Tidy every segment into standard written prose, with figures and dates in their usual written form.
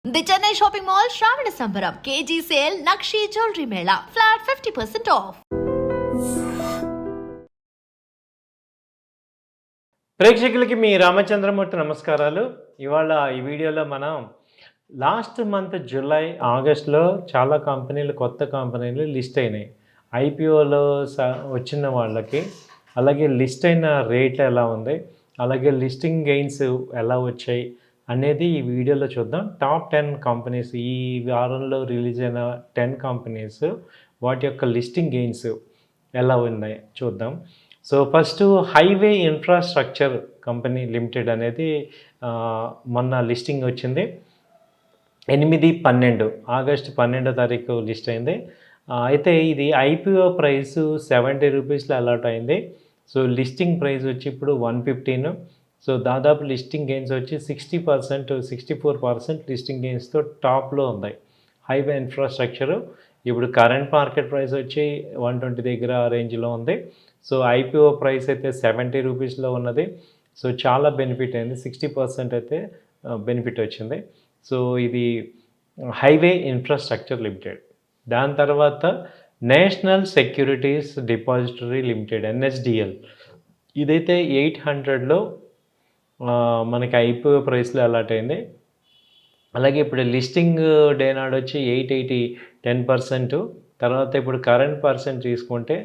The Chennai shopping mall శ్రావణ సంబరం KG sale nakshi jewellery Mela flat 50% of. ప్రేక్షకులకి మీ రామచంద్రమూర్తి నమస్కారాలు. ఇవాళ ఈ వీడియోలో మనం లాస్ట్ మంత్ జూలై ఆగస్టులో చాలా కంపెనీలు కొత్త కంపెనీలు లిస్ట్ అయినాయి. ఐపీఓలో వచ్చిన వాళ్ళకి అలాగే లిస్ట్ అయిన రేట్ ఎలా ఉంది, అలాగే లిస్టింగ్ గెయిన్స్ ఎలా వచ్చాయి అనేది ఈ వీడియోలో చూద్దాం. టాప్ 10 కంపెనీస్, ఈ వారంలో రిలీజ్ అయిన 10 కంపెనీస్ వాటి యొక్క లిస్టింగ్ గెయిన్స్ ఎలా ఉన్నాయి చూద్దాం. So first highway infrastructure company limited అనేది మొన్న లిస్టింగ్ వచ్చింది. 8-12 ఆగస్టు 12వ తారీఖు లిస్ట్ అయింది. అయితే ఇది ఐపీఓ ప్రైస్ 70 రూపీస్లో అలాట్ అయింది. సో లిస్టింగ్ ప్రైస్ వచ్చి ఇప్పుడు 115. సో దాదాపు లిస్టింగ్ గెయిన్స్ వచ్చి 60%, 64% లిస్టింగ్ గెయిన్స్తో టాప్లో ఉంది హైవే ఇన్ఫ్రాస్ట్రక్చరు. ఇప్పుడు కరెంట్ మార్కెట్ ప్రైస్ వచ్చి 120 దగ్గర రేంజ్లో ఉంది. సో ఐపీఓ ప్రైస్ అయితే 70 రూపీస్లో ఉన్నది. సో చాలా బెనిఫిట్ అయింది, 60% అయితే బెనిఫిట్ వచ్చింది. సో ఇది హైవే ఇన్ఫ్రాస్ట్రక్చర్ లిమిటెడ్. దాని తర్వాత national securities depository limited NSDL, ఇదైతే 800లో మనకి ఐపీఓ ప్రైస్లో అలాట్ అయింది. అలాగే ఇప్పుడు లిస్టింగ్ డే నాడు వచ్చి 880 10%. తర్వాత ఇప్పుడు కరెంట్ పర్సెంట్ తీసుకుంటే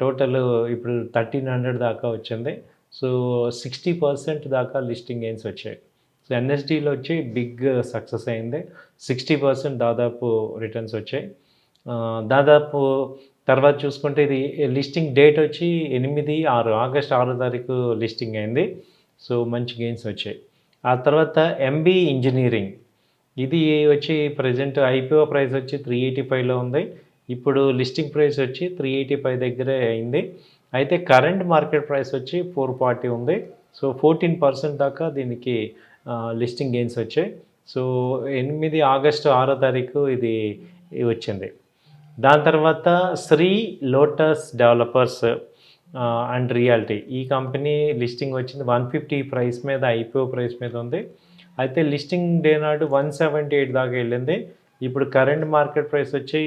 టోటల్ ఇప్పుడు 1300 దాకా వచ్చింది. సో 60% దాకా లిస్టింగ్ గెయిన్స్ వచ్చాయి. సో NSDలో వచ్చి బిగ్ సక్సెస్ అయింది, 60% దాదాపు రిటర్న్స్ వచ్చాయి. దాదాపు తర్వాత చూసుకుంటే ఇది లిస్టింగ్ డేట్ వచ్చి ఆగస్టు 6వ తారీఖు లిస్టింగ్ అయింది. సో మంచి గెయిన్స్ వచ్చాయి. ఆ తర్వాత MB ఇంజనీరింగ్, ఇది వచ్చి ప్రజెంట్ ఐపీఓ ప్రైస్ వచ్చి 385లో ఉంది. ఇప్పుడు లిస్టింగ్ ప్రైస్ వచ్చి 385 దగ్గరే అయింది. అయితే కరెంట్ మార్కెట్ ప్రైస్ వచ్చి 440 ఉంది. సో 14% దాకా దీనికి లిస్టింగ్ గెయిన్స్ వచ్చాయి. సో ఆగస్టు 6వ తారీఖు ఇది వచ్చింది. దాని తర్వాత Shri lotus developers and reality, ఈ కంపెనీ లిస్టింగ్ వచ్చింది 150 ప్రైస్ మీద, ఐపీఓ ప్రైస్ మీద ఉంది. అయితే లిస్టింగ్ డే నాడు 178 దాకా వెళ్ళింది. ఇప్పుడు కరెంట్ మార్కెట్ ప్రైస్ వచ్చి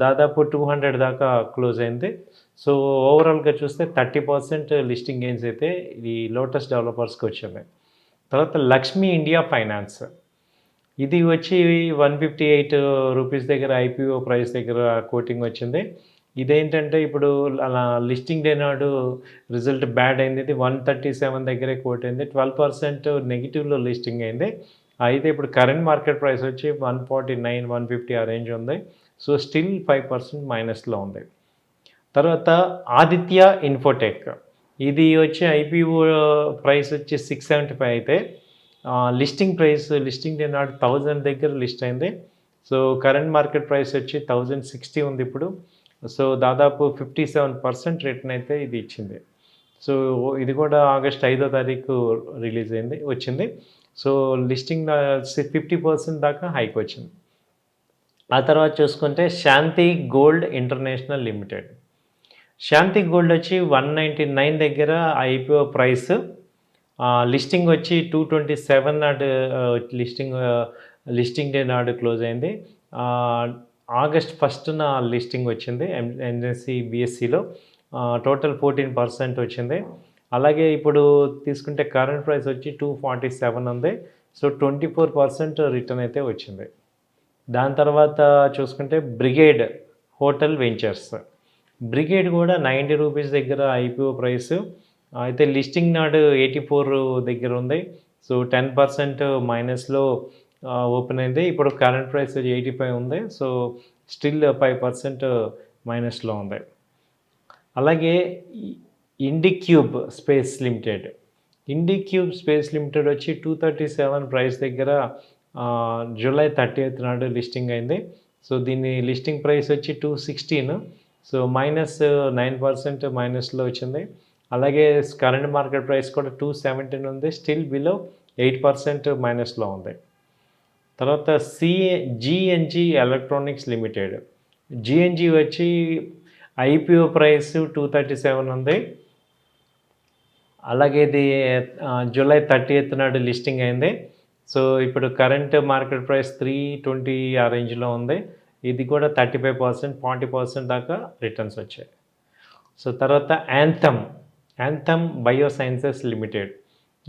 దాదాపు 200 దాకా క్లోజ్ అయింది. సో ఓవరాల్గా చూస్తే 30% లిస్టింగ్ గెయిన్స్ అయితే ఈ లోటస్ డెవలపర్స్కి వచ్చింది. తర్వాత లక్ష్మీ ఇండియా ఫైనాన్స్, ఇది వచ్చి 158 రూపీస్ దగ్గర ఐపీఓ ప్రైస్ దగ్గర కోటింగ్ వచ్చింది. ఇదేంటంటే ఇప్పుడు అలా లిస్టింగ్ డే నాడు రిజల్ట్ బ్యాడ్ అయింది, 137 దగ్గరే కోట్ అయింది, 12% నెగిటివ్లో లిస్టింగ్ అయింది. అయితే ఇప్పుడు కరెంట్ మార్కెట్ ప్రైస్ వచ్చి 149 150 ఆ రేంజ్ ఉంది. సో స్టిల్ 5% మైనస్లో ఉంది. తర్వాత ఆదిత్య ఇన్ఫోటెక్, ఇది వచ్చి ఐపీఓ ప్రైస్ వచ్చి 675 అయితే లిస్టింగ్ డే నాడు 1000 దగ్గర లిస్ట్ అయింది. సో కరెంట్ మార్కెట్ ప్రైస్ వచ్చి 1060 ఉంది ఇప్పుడు. సో దాదాపు 57% రిటర్న్ అయితే ఇది ఇచ్చింది. సో ఇది కూడా ఆగస్ట్ 5వ తారీఖు వచ్చింది. సో లిస్టింగ్ 50% దాకా హైక్ వచ్చింది. ఆ తర్వాత చూసుకుంటే శాంతి గోల్డ్ ఇంటర్నేషనల్ లిమిటెడ్, శాంతి గోల్డ్ వచ్చి 199 దగ్గర ఐపీఓ ప్రైస్, లిస్టింగ్ వచ్చి 227 నాడు లిస్టింగ్ డే నాడు క్లోజ్ అయింది. ఆగస్ట్ 1న లిస్టింగ్ వచ్చింది NSE BSEలో, టోటల్ 14% వచ్చింది. అలాగే ఇప్పుడు తీసుకుంటే కరెంట్ ప్రైస్ వచ్చి 247 ఉంది. సో 24% రిటర్న్ అయితే వచ్చింది. దాని తర్వాత చూసుకుంటే బ్రిగేడ్ హోటల్ వెంచర్స్, బ్రిగేడ్ కూడా 90 రూపీస్ దగ్గర ఐపీఓ ప్రైస్, అయితే లిస్టింగ్ నాడు 84 దగ్గర ఉంది. సో 10% మైనస్లో ఓపెన్ అయింది. ఇప్పుడు కరెంట్ ప్రైస్ 85 ఉంది. సో స్టిల్ 5% మైనస్లో ఉంది. అలాగే ఇండిక్యూబ్ స్పేస్ లిమిటెడ్ వచ్చి 237 ప్రైస్ దగ్గర జూలై 30th నాడు లిస్టింగ్ అయింది. సో దీని లిస్టింగ్ ప్రైస్ వచ్చి 216, సో -9% మైనస్లో వచ్చింది. అలాగే కరెంట్ మార్కెట్ ప్రైస్ కూడా 217 ఉంది, స్టిల్ బిలో 8% మైనస్లో ఉంది. తర్వాత GNG ఎలక్ట్రానిక్స్ లిమిటెడ్, GNG వచ్చి ఐపీఓ ప్రైస్ 237 ఉంది. అలాగే ఇది జూలై 30th నాడు లిస్టింగ్ అయింది. సో ఇప్పుడు కరెంట్ మార్కెట్ ప్రైస్ 320 ఆ రేంజ్లో ఉంది. ఇది కూడా 35%, 40% దాకా రిటర్న్స్ వచ్చాయి. సో తర్వాత యాంథమ్ బయోసైన్సెస్ లిమిటెడ్.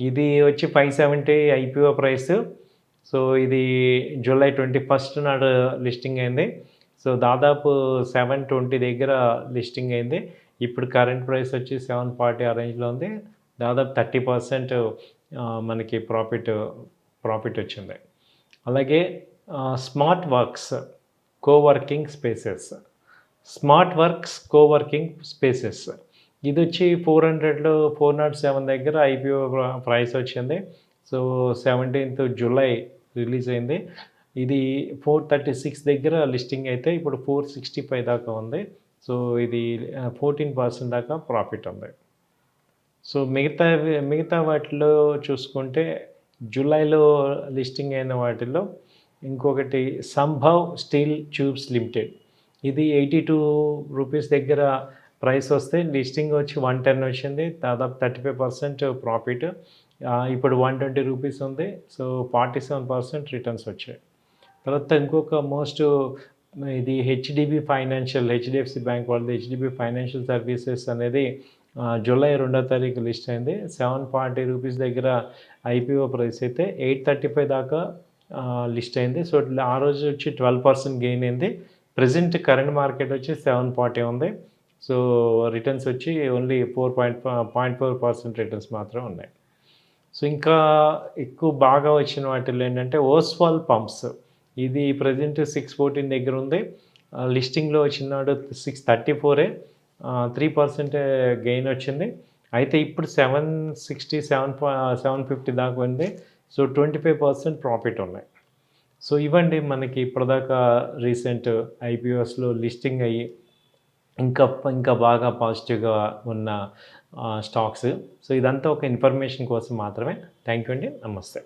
ఇది వచ్చి 570 ఐపీఓ ప్రైస్. సో ఇది జూలై 21 నాడు లిస్టింగ్ అయింది. సో దాదాపు 720 దగ్గర లిస్టింగ్ అయింది. ఇప్పుడు కరెంట్ ప్రైస్ వచ్చి 740 ఆ రేంజ్లో ఉంది. దాదాపు 30% మనకి ప్రాఫిట్ వచ్చింది. అలాగే స్మార్ట్ వర్క్స్ కోవర్కింగ్ స్పేసెస్ ఇది వచ్చి 407 దగ్గర ఐపీఓ ప్రైస్ వచ్చింది. సో 17th జూలై రిలీజ్ అయింది. ఇది 436 దగ్గర లిస్టింగ్ అయితే ఇప్పుడు 465 దాకా ఉంది. సో ఇది 14% దాకా ప్రాఫిట్ ఉంది. సో మిగతా వాటిలో చూసుకుంటే జూలైలో లిస్టింగ్ అయిన వాటిలో ఇంకొకటి సంభవ్ స్టీల్ ట్యూబ్స్ లిమిటెడ్. ఇది 82 రూపీస్ దగ్గర ప్రైస్ వస్తే లిస్టింగ్ వచ్చి 110 వచ్చింది. దాదాపు 35% ప్రాఫిట్. ఇప్పుడు 120 రూపీస్ ఉంది. సో 47% రిటర్న్స్ వచ్చాయి. తర్వాత ఇంకొక ఇది హెచ్డిఎఫ్సి బ్యాంక్ వాళ్ళది హెచ్డిబి ఫైనాన్షియల్ సర్వీసెస్ అనేది జూలై 2వ తారీఖు లిస్ట్ అయింది. 740 రూపీస్ దగ్గర ఐపీఓ ప్రైస్ అయితే 835 దాకా లిస్ట్ అయింది. సో ఆ రోజు వచ్చి 12% గెయిన్ అయింది. ప్రజెంట్ కరెంట్ మార్కెట్ వచ్చి 740 ఉంది. సో రిటర్న్స్ వచ్చి ఓన్లీ 0.4% రిటర్న్స్ మాత్రం ఉన్నాయి. సో ఇంకా ఎక్కువ బాగా వచ్చిన వాటిల్లో ఏంటంటే ఓస్వాల్ పంప్స్. ఇది ప్రజెంట్ 614 దగ్గర ఉంది. లిస్టింగ్లో వచ్చినాడు 634, 3% గెయిన్ వచ్చింది. అయితే ఇప్పుడు 750 దాకా ఉంది. సో 25% ప్రాఫిట్ ఉన్నాయి. సో ఇవ్వండి మనకి ఇప్పటిదాకా రీసెంట్ ఐపీఓస్లో లిస్టింగ్ అయ్యి ఇంకా బాగా పాజిటివ్గా ఉన్న స్టాక్స్. సో ఇదంతా ఒక ఇన్ఫర్మేషన్ కోసం మాత్రమే. థ్యాంక్ యూ అండి. నమస్తే.